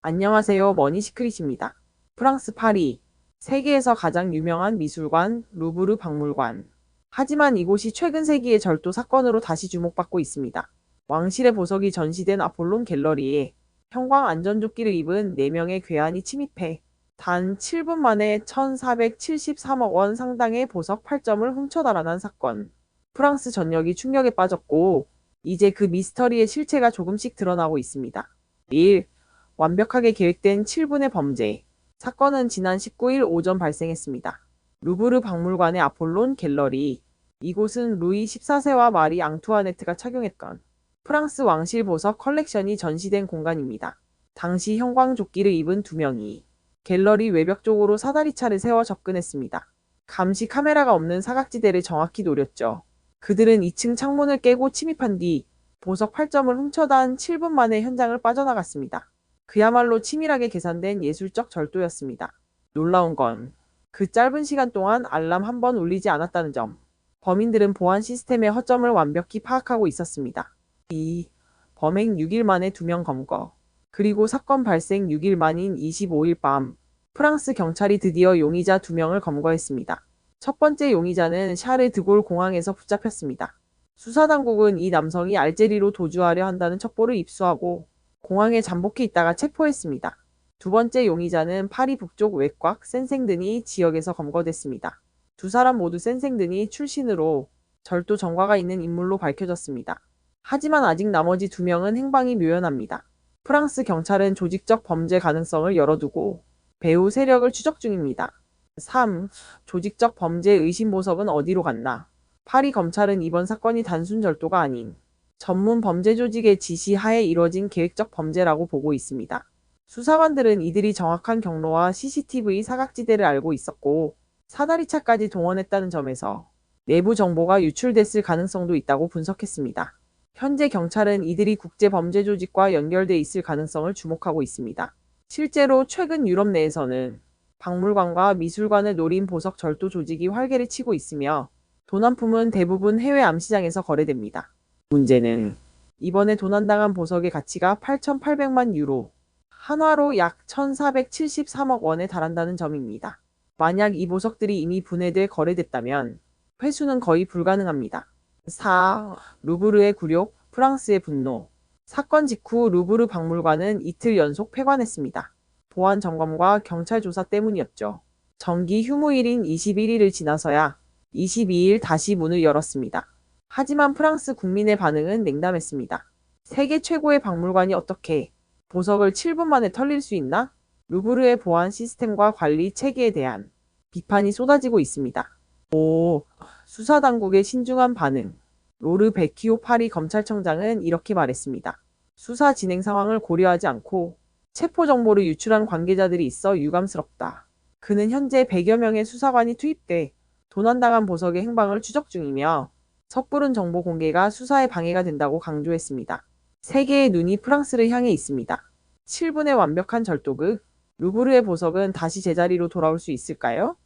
안녕하세요. 머니시크릿입니다. 프랑스 파리. 세계에서 가장 유명한 미술관, 루브르 박물관. 하지만 이곳이 최근 세기의 절도 사건으로 다시 주목받고 있습니다. 왕실의 보석이 전시된 아폴론 갤러리에 형광 안전조끼를 입은 4명의 괴한이 침입해 단 7분 만에 1,473억 원 상당의 보석 8점을 훔쳐 달아난 사건. 프랑스 전역이 충격에 빠졌고, 이제 그 미스터리의 실체가 조금씩 드러나고 있습니다. 1. 완벽하게 계획된 7분의 범죄. 사건은 지난 19일 오전 발생했습니다. 루브르 박물관의 아폴론 갤러리. 이곳은 루이 14세와 마리 앙투아네트가 착용했던 프랑스 왕실 보석 컬렉션이 전시된 공간입니다. 당시 형광조끼를 입은 2명이 갤러리 외벽 쪽으로 사다리차를 세워 접근했습니다. 감시 카메라가 없는 사각지대를 정확히 노렸죠. 그들은 2층 창문을 깨고 침입한 뒤 보석 8점을 훔쳐단 7분 만에 현장을 빠져나갔습니다. 그야말로 치밀하게 계산된 예술적 절도였습니다. 놀라운 건 그 짧은 시간 동안 알람 한 번 울리지 않았다는 점. 범인들은 보안 시스템의 허점을 완벽히 파악하고 있었습니다. 2. 범행 6일 만에 2명 검거. 그리고 사건 발생 6일 만인 25일 밤, 프랑스 경찰이 드디어 용의자 2명을 검거했습니다. 첫 번째 용의자는 샤르 드골 공항에서 붙잡혔습니다. 수사당국은 이 남성이 알제리로 도주하려 한다는 첩보를 입수하고 공항에 잠복해 있다가 체포했습니다. 두 번째 용의자는 파리 북쪽 외곽 센생드니 지역에서 검거됐습니다. 두 사람 모두 센생드니 출신으로 절도 전과가 있는 인물로 밝혀졌습니다. 하지만 아직 나머지 2명은 행방이 묘연합니다. 프랑스 경찰은 조직적 범죄 가능성을 열어두고 배후 세력을 추적 중입니다. 3. 조직적 범죄 의심 보석은 어디로 갔나? 파리 검찰은 이번 사건이 단순 절도가 아닌 전문 범죄 조직의 지시 하에 이뤄진 계획적 범죄라고 보고 있습니다. 수사관들은 이들이 정확한 경로와 CCTV 사각지대를 알고 있었고 사다리차까지 동원했다는 점에서 내부 정보가 유출됐을 가능성도 있다고 분석했습니다. 현재 경찰은 이들이 국제범죄 조직과 연결돼 있을 가능성을 주목하고 있습니다. 실제로 최근 유럽 내에서는 박물관과 미술관을 노린 보석 절도 조직이 활개를 치고 있으며 도난품은 대부분 해외 암시장에서 거래됩니다. 문제는 이번에 도난당한 보석의 가치가 8,800만 유로, 한화로 약 1,473억 원에 달한다는 점입니다. 만약 이 보석들이 이미 분해돼 거래됐다면 회수는 거의 불가능합니다. 4. 루브르의 굴욕, 프랑스의 분노. 사건 직후 루브르 박물관은 이틀 연속 폐관했습니다. 보안 점검과 경찰 조사 때문이었죠. 정기 휴무일인 21일을 지나서야 22일 다시 문을 열었습니다. 하지만 프랑스 국민의 반응은 냉담했습니다. 세계 최고의 박물관이 어떻게 보석을 7분 만에 털릴 수 있나? 루브르의 보안 시스템과 관리 체계에 대한 비판이 쏟아지고 있습니다. 5. 수사당국의 신중한 반응. 로르 베키오 파리 검찰청장은 이렇게 말했습니다. 수사 진행 상황을 고려하지 않고 체포 정보를 유출한 관계자들이 있어 유감스럽다. 그는 현재 100여 명의 수사관이 투입돼 도난당한 보석의 행방을 추적 중이며 섣부른 정보 공개가 수사에 방해가 된다고 강조했습니다. 세계의 눈이 프랑스를 향해 있습니다. 7분의 완벽한 절도극, 루브르의 보석은 다시 제자리로 돌아올 수 있을까요?